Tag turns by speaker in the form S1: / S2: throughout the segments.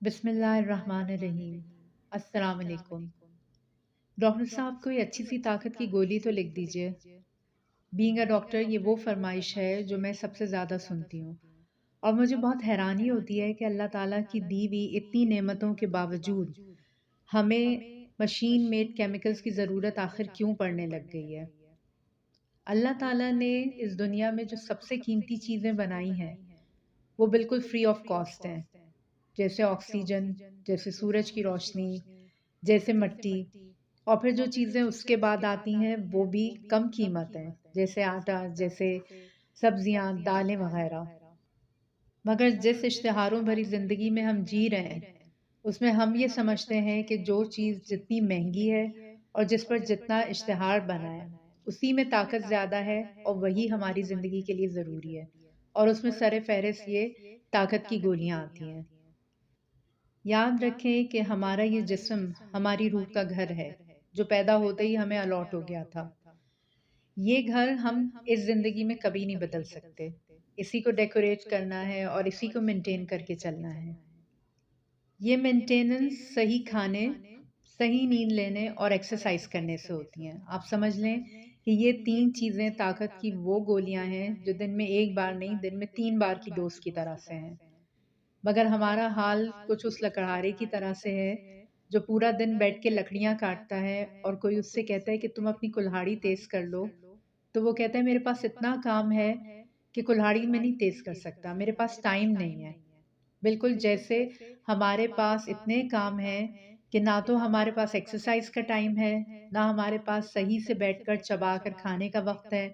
S1: बिस्मिल्लाहिर्रहमानिर्रहीम। अस्सलाम वालेकुम। डॉक्टर साहब कोई अच्छी सी ताकत की गोली तो लिख दीजिए। बीइंग अ डॉक्टर ये वो फरमाइश है जो मैं सबसे ज़्यादा सुनती हूँ और मुझे बहुत हैरानी होती है कि अल्लाह ताला की दी हुई इतनी नेमतों के बावजूद हमें मशीन मेड केमिकल्स की ज़रूरत आखिर क्यों पड़ने लग गई है। अल्लाह ताला ने इस दुनिया में जो सबसे कीमती चीज़ें बनाई हैं वो बिल्कुल फ्री ऑफ कॉस्ट हैं, जैसे ऑक्सीजन, जैसे सूरज की रोशनी, जैसे मिट्टी। और फिर जो चीज़ें उसके बाद आती हैं वो भी कम कीमत हैं, जैसे आटा, जैसे सब्जियां, दालें वगैरह। मगर जिस इश्तिहारों भरी ज़िंदगी में हम जी रहे हैं उसमें हम ये समझते हैं कि जो चीज़ जितनी महंगी है और जिस पर जितना इश्तिहार बना है उसी में ताकत ज़्यादा है और वही हमारी ज़िंदगी के लिए ज़रूरी है। और उसमें सरे फहरिस्त ये ताकत की गोलियां आती हैं। याद रखें कि हमारा ये जिस्म हमारी रूह का घर है जो पैदा होते ही हमें अलॉट हो गया था। ये घर हम इस ज़िंदगी में कभी नहीं बदल सकते। इसी को डेकोरेट करना है और इसी को मेंटेन करके चलना है। ये मेंटेनेंस सही खाने, सही नींद लेने और एक्सरसाइज करने से होती हैं। आप समझ लें कि ये तीन चीज़ें ताकत की वो गोलियां हैं जो दिन में एक बार नहीं, दिन में 3 बार की डोज की तरह से हैं। मगर हमारा हाल कुछ उस लकड़हारे की तरह से है जो पूरा दिन बैठ के लकड़ियां काटता है और कोई उससे कहता है कि तुम अपनी कुल्हाड़ी तेज कर लो, तो वो कहता है मेरे पास इतना काम है कि कुल्हाड़ी में नहीं तेज कर सकता, मेरे पास टाइम नहीं है। बिल्कुल जैसे हमारे पास इतने काम हैं कि ना तो हमारे पास एक्सरसाइज का टाइम है, ना हमारे पास सही से बैठकर चबा कर खाने का वक्त है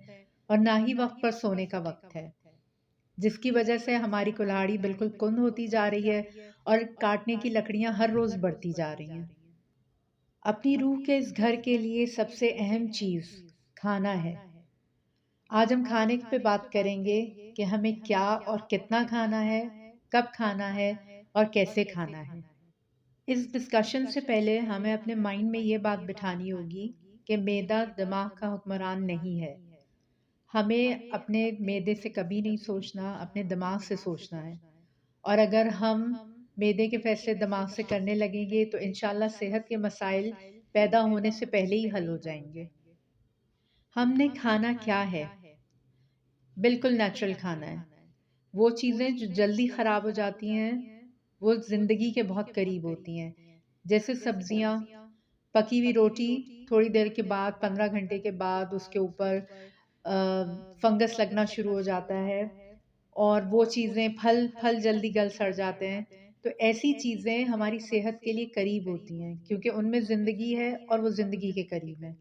S1: और ना ही वक्त पर सोने का वक्त है, जिसकी वजह से हमारी कुल्हाड़ी बिल्कुल कुंद होती जा रही है और काटने की लकड़ियां हर रोज बढ़ती जा रही हैं। अपनी रूह के इस घर के लिए सबसे अहम चीज खाना है। आज हम खाने पे बात करेंगे कि हमें क्या और कितना खाना है, कब खाना है और कैसे खाना है। इस डिस्कशन से पहले हमें अपने माइंड में ये बात बिठानी होगी कि मैदा दिमाग का हुक्मरान नहीं है। हमें अपने मैदे से कभी नहीं सोचना, अपने दिमाग से सोचना है। और अगर हम मैदे के फैसले दिमाग से करने लगेंगे तो इंशाल्लाह सेहत के मसाइल पैदा होने से पहले ही हल हो जाएंगे। हमने खाना क्या है? बिल्कुल नेचुरल खाना है। वो चीज़ें जो जल्दी ख़राब हो जाती हैं, वो ज़िंदगी के बहुत करीब होती हैं। जैसे सब्जियाँ, पकी हुई रोटी, थोड़ी देर के बाद 15 घंटे के बाद उसके ऊपर फंगस लगना शुरू हो जाता है और वो चीज़ें फल फल जल्दी गल सड़ जाते हैं। तो ऐसी चीज़ें हमारी सेहत के लिए करीब होती हैं क्योंकि उनमें ज़िंदगी है और वो ज़िंदगी के करीब है।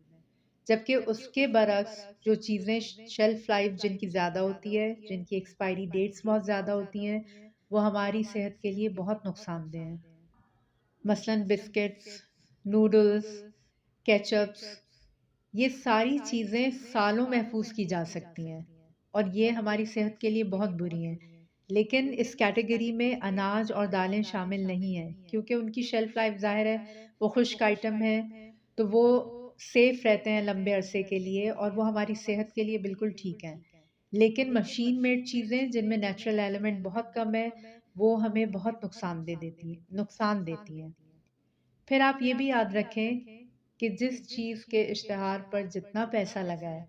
S1: जबकि उसके बरक्स जो चीज़ें शेल्फ लाइफ जिनकी ज़्यादा होती है, जिनकी एक्सपायरी डेट्स बहुत ज़्यादा होती हैं, वो हमारी सेहत के लिए बहुत नुकसानदेह हैं। मसलन बिस्किट्स, नूडल्स, केचप्स, ये सारी चीज़ें सालों महफूज की जा सकती हैं और ये हमारी सेहत के लिए बहुत बुरी हैं। लेकिन इस कैटेगरी में अनाज और दालें शामिल नहीं हैं क्योंकि उनकी शेल्फ लाइफ ज़ाहिर है वो खुश्क आइटम है, तो वो सेफ रहते हैं लंबे अरसे के लिए और वो हमारी सेहत के लिए बिल्कुल ठीक हैं। लेकिन मशीन मेड चीज़ें जिनमें नेचुरल एलिमेंट बहुत कम है, वो हमें बहुत नुकसान देती हैं। फिर आप ये भी याद रखें कि जिस चीज़ के इश्तिहार पर जितना पैसा लगा है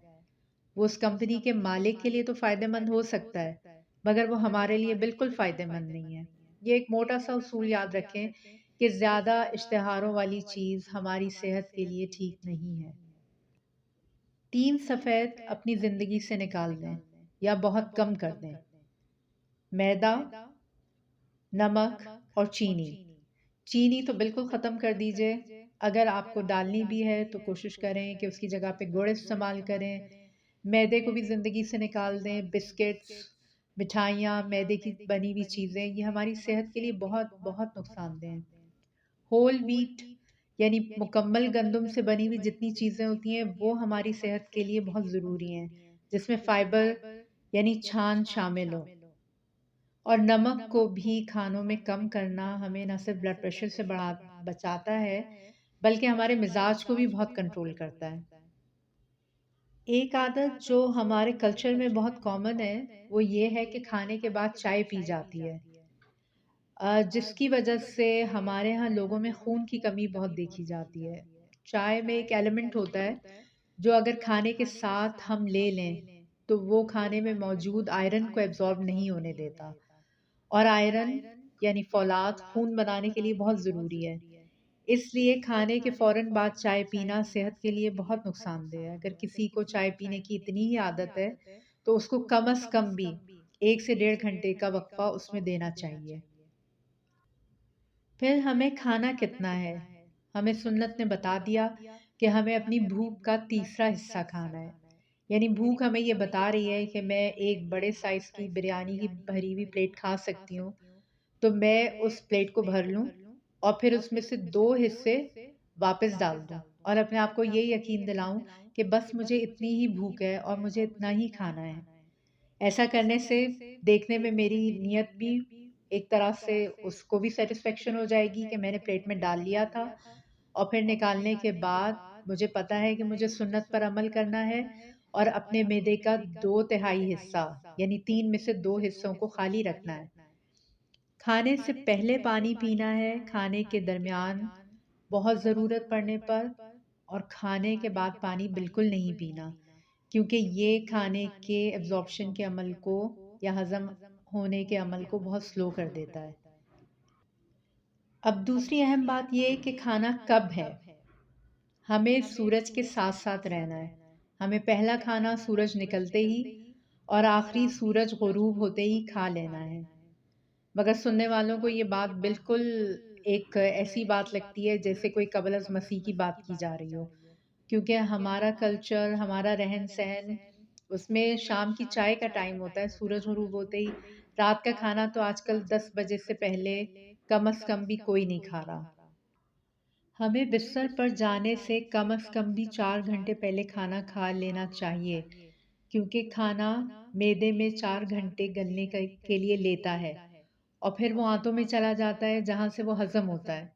S1: वो उस कंपनी के मालिक के लिए तो फ़ायदेमंद हो सकता है, मगर वो हमारे लिए बिल्कुल फ़ायदेमंद नहीं है। ये एक मोटा सा उसूल याद रखें कि ज़्यादा इश्तिहारों वाली चीज़ हमारी सेहत के लिए ठीक नहीं है। 3 सफ़ेद अपनी ज़िंदगी से निकाल दें या बहुत कम कर दें। मैदा, नमक और चीनी। चीनी तो बिल्कुल ख़त्म कर दीजिए। अगर आपको डालनी भी है तो कोशिश करें कि उसकी जगह पे गुड़ इस्तेमाल करें। मैदे को भी ज़िंदगी से निकाल दें। बिस्किट्स, मिठाइयाँ, मैदे की बनी हुई चीज़ें ये हमारी सेहत के लिए बहुत बहुत नुकसानदेह हैं। होल व्हीट यानी मुकम्मल गंदम से बनी हुई जितनी चीज़ें होती हैं वो हमारी सेहत के लिए बहुत ज़रूरी हैं, जिसमें फ़ाइबर यानी छान शामिल हो। और नमक को भी खानों में कम करना हमें न सिर्फ ब्लड प्रेशर से बचाता है, बल्कि हमारे मिजाज को भी बहुत कंट्रोल करता है। एक आदत जो हमारे कल्चर में बहुत कॉमन है वो ये है कि खाने के बाद चाय पी जाती है। जिसकी वजह से हमारे यहाँ लोगों में खून की कमी बहुत देखी जाती है। चाय में एक एलिमेंट होता है जो अगर खाने के साथ हम ले लें तो वो खाने में मौजूद आयरन को एब्जॉर्ब नहीं होने देता, और आयरन यानी फौलाद खून बनाने के लिए बहुत ज़रूरी है। इसलिए खाने के फ़ौरन बाद चाय पीना सेहत के लिए बहुत नुकसानदेह है। अगर किसी को चाय पीने की इतनी ही आदत है तो उसको कम से कम भी 1 से डेढ़ घंटे का वक़्फ़ा उसमें देना चाहिए। फिर हमें खाना कितना है? हमें सुन्नत ने बता दिया कि हमें अपनी भूख का तीसरा हिस्सा खाना है। यानी भूख हमें ये बता रही है कि मैं एक बड़े साइज़ की बिरयानी की भरी हुई प्लेट खा सकती हूँ, तो मैं उस प्लेट को भर लूँ और फिर उसमें से 2 हिस्से वापस डाल दूँ और अपने आप को ये यकीन दिलाऊँ कि बस मुझे इतनी ही भूख है और मुझे इतना ही खाना है। ऐसा करने से देखने में मेरी नीयत भी एक तरह से उसको भी सैटिस्फैक्शन हो जाएगी कि मैंने प्लेट में डाल लिया था, और फिर निकालने के बाद मुझे पता है कि मुझे सुन्नत पर अमल करना है और अपने मैदे का 2/3 हिस्सा यानी 3 में से 2 हिस्सों को खाली रखना है। खाने से पहले पानी पीना है, खाने के दरमियान बहुत ज़रूरत पड़ने पर, और खाने के बाद पानी बिल्कुल नहीं पीना, क्योंकि ये खाने के एब्ज़ॉर्प्शन के अमल को या हज़म होने के अमल को बहुत स्लो कर देता है। अब दूसरी अहम बात ये है कि खाना कब है। हमें सूरज के साथ-साथ रहना है। हमें पहला खाना सूरज निकलते ही और आखिरी सूरज ग़ुरूब होते ही खा लेना है। मगर सुनने वालों को ये बात बिल्कुल एक ऐसी बात लगती है जैसे कोई क़ब्ल अज़ मसीह की बात की जा रही हो। क्योंकि हमारा कल्चर, हमारा रहन-सहन, उसमें शाम की चाय का टाइम होता है, सूरज ग़ुरूब होते ही। रात का खाना तो आजकल 10 बजे से पहले कम से कम भी कोई नहीं खा रहा। हमें बिस्तर पर जाने से कम कम भी 4 घंटे पहले खाना खा लेना चाहिए, क्योंकि खाना मैदे में 4 घंटे गलने के लिए लेता है और फिर वो आंतों में चला जाता है जहाँ से वो हज़म होता है।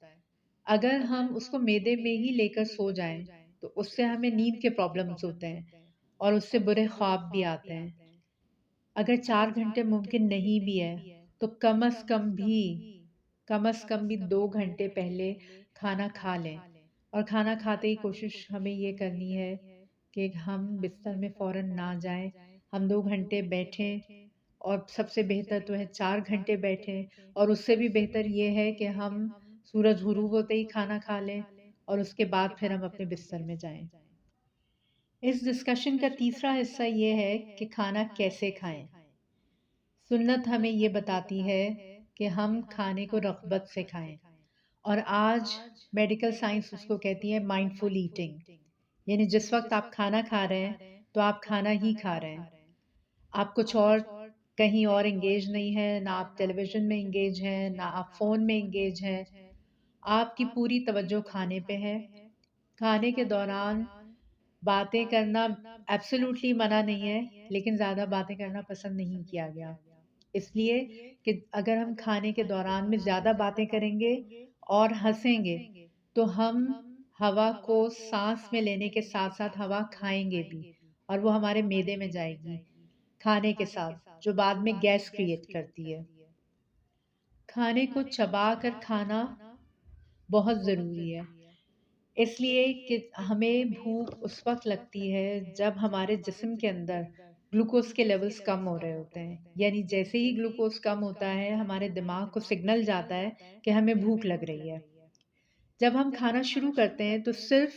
S1: अगर हम उसको मैदे में ही लेकर सो जाएं तो उससे हमें नींद के प्रॉब्लम्स होते हैं और उससे बुरे ख्वाब भी आते हैं। अगर 4 घंटे मुमकिन नहीं भी है तो कम से कम भी 2 घंटे पहले खाना खा लें, और खाना खाते ही कोशिश हमें ये करनी है कि हम बिस्तर में फ़ौरन ना जाएं। हम 2 घंटे बैठें, और सबसे बेहतर तो है 4 घंटे बैठें, और उससे भी बेहतर ये है कि हम सूरज ग़ुरूब होते ही खाना खा लें और उसके बाद फिर हम अपने बिस्तर में जाएं। इस डिस्कशन का तीसरा हिस्सा ये है कि खाना कैसे खाएं। सुन्नत हमें ये बताती है कि हम खाने को रग़बत से खाएं, और आज मेडिकल साइंस उसको कहती है माइंडफुल ईटिंग। यानी जिस वक्त आप खाना खा रहे हैं तो आप खाना ही खा रहे हैं, आप कुछ और कहीं और एंगेज नहीं है, ना आप टेलीविज़न में एंगेज हैं, ना आप फ़ोन में एंगेज हैं। आपकी पूरी तवज्जो खाने पे है। खाने के दौरान बातें करना एब्सोल्युटली मना नहीं है, लेकिन ज़्यादा बातें करना पसंद नहीं किया गया। इसलिए कि अगर हम खाने के दौरान में ज़्यादा बातें करेंगे और हँसेंगे, तो हम हवा को साँस में लेने के साथ-साथ हवा खाएँगे भी, और वो हमारे मैदे में जाएगी, खाने के साथ, जो बाद में गैस क्रिएट करती है। खाने को चबा कर खाना बहुत ज़रूरी है। इसलिए कि हमें भूख उस वक़्त लगती है जब हमारे जिस्म के अंदर ग्लूकोज़ के लेवल्स कम हो रहे होते हैं। यानी जैसे ही ग्लूकोज़ कम होता है, हमारे दिमाग को सिग्नल जाता है कि हमें भूख लग रही है। जब हम खाना शुरू करते हैं तो सिर्फ़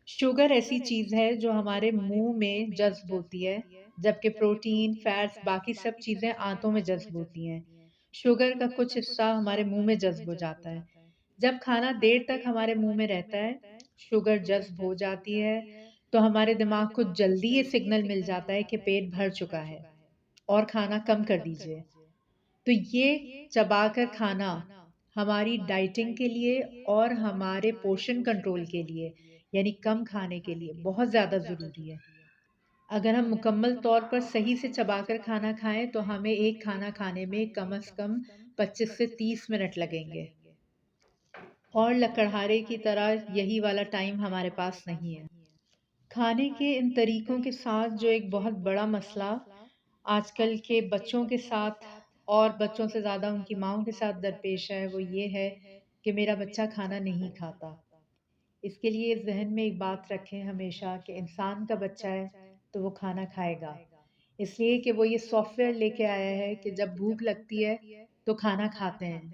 S1: शुगर ऐसी चीज़ है जो हमारे मुँह में जज़्ब होती है, जबकि प्रोटीन, फैट्स, बाकी सब चीज़ें आंतों में जज़्ब होती हैं। शुगर का कुछ हिस्सा हमारे मुँह में जज़्ब हो जाता है। जब खाना देर तक हमारे मुँह में रहता है, शुगर जज़्ब हो जाती है, तो हमारे दिमाग को जल्दी ये सिग्नल मिल जाता है कि पेट भर चुका है और खाना कम कर दीजिए। तो ये चबाकर खाना हमारी डाइटिंग के लिए और हमारे पोषण कंट्रोल के लिए, यानी कम खाने के लिए बहुत ज़्यादा ज़रूरी है। अगर हम मुकम्मल तौर पर सही से चबाकर खाना खाएँ, तो हमें एक खाना खाने में कम से कम 25 से 30 मिनट लगेंगे, और लकड़हारे की तरह यही वाला टाइम हमारे पास नहीं है। खाने के इन तरीकों के साथ जो एक बहुत बड़ा मसला आजकल के बच्चों के साथ और बच्चों से ज़्यादा उनकी माँओं के साथ दरपेश है, वो ये है कि मेरा बच्चा खाना नहीं खाता। इसके लिए ज़हन में एक बात रखें हमेशा कि इंसान का बच्चा है, तो वो खाना खाएगा। इसलिए कि वो ये सॉफ्टवेयर लेके आया है कि जब भूख लगती है, तो खाना खाते हैं।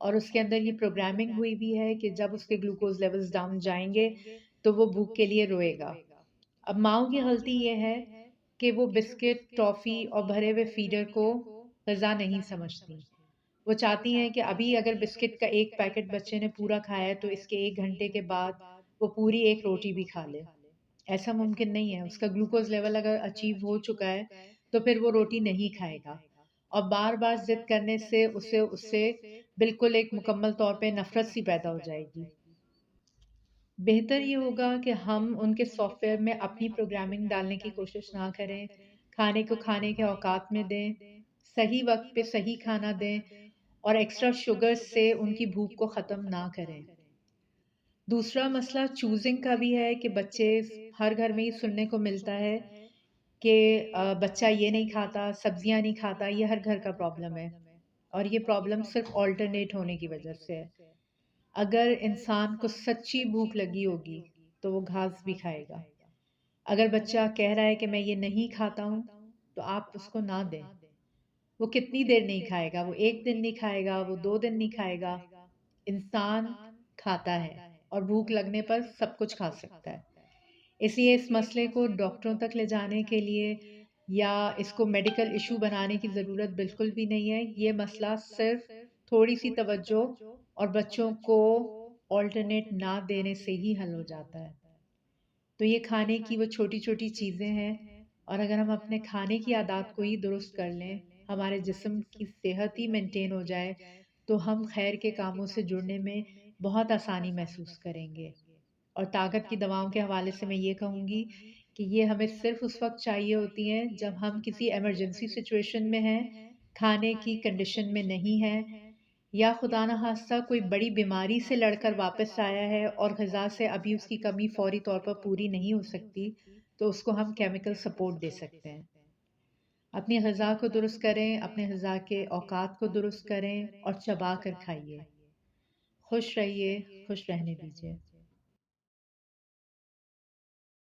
S1: और उसके अंदर ये प्रोग्रामिंग हुई भी है कि जब उसके ग्लूकोज़ लेवल्स डाउन जाएँगे, तो वो भूख के लिए रोएगा। अब माँओं की गलती ये है कि वो बिस्किट, टॉफ़ी और भरे हुए फ़ीडर को ग़िज़ा नहीं समझती। वो चाहती हैं कि अभी अगर बिस्किट का 1 पैकेट बच्चे ने पूरा खाया है, तो इसके 1 घंटे के बाद वो पूरी 1 रोटी भी खा ले। ऐसा मुमकिन नहीं है, उसका ग्लूकोज़ लेवल अगर अचीव हो चुका है, तो फिर वो रोटी नहीं खाएगा। और बार-बार ज़िद करने से उसे उससे बिल्कुल एक मुकम्मल तौर पे नफ़रत सी पैदा हो जाएगी। बेहतर ये होगा कि हम उनके सॉफ्टवेयर में अपनी प्रोग्रामिंग डालने की कोशिश ना करें, खाने को खाने के औकात में दें, सही वक़्त पे सही खाना दें और एक्स्ट्रा शुगर से उनकी भूख को ख़त्म ना करें। दूसरा मसला चूज़िंग का भी है कि बच्चे हर घर में ही सुनने को मिलता है कि बच्चा ये नहीं खाता, सब्जियाँ नहीं खाता, ये हर घर का प्रॉब्लम है और ये प्रॉब्लम सिर्फ़ अल्टरनेट होने की वजह से है। अगर इंसान को सच्ची भूख लगी होगी, तो वो घास भी खाएगा। अगर बच्चा कह रहा है कि मैं ये नहीं खाता हूँ, तो आप उसको ना दें। वो कितनी देर नहीं खाएगा? वो 1 दिन नहीं खाएगा, वो 2 दिन नहीं खाएगा। इंसान खाता है और भूख लगने पर सब कुछ खा सकता है। इसलिए इस मसले को डॉक्टरों तक ले जाने के लिए या इसको मेडिकल इश्यू बनाने की ज़रूरत बिल्कुल भी नहीं है। ये मसला सिर्फ़ थोड़ी-सी तवज्जो और बच्चों को अल्टरनेट ना देने से ही हल हो जाता है। तो ये खाने की वो छोटी-छोटी चीज़ें हैं और अगर हम अपने खाने की आदत को ही दुरुस्त कर लें, हमारे जिस्म की सेहत ही मेंटेन हो जाए, तो हम खैर के कामों से जुड़ने में बहुत आसानी महसूस करेंगे। और ताकत की दवाओं के हवाले से मैं ये कहूँगी कि ये हमें सिर्फ़ उस वक़्त चाहिए होती हैं जब हम किसी इमरजेंसी सिचुएशन में हैं, खाने की कंडीशन में नहीं हैं या खुदा न ख़ास्ता कोई बड़ी बीमारी से लड़कर वापस आया है और ग़िज़ा से अभी उसकी कमी फ़ौरी तौर पर पूरी नहीं हो सकती, तो उसको हम केमिकल सपोर्ट दे सकते हैं। अपनी ग़िज़ा को दुरुस्त करें, अपने ग़िज़ा के औकात को दुरुस्त करें और चबा कर खाइए। खुश रहिए, खुश रहने दीजिए।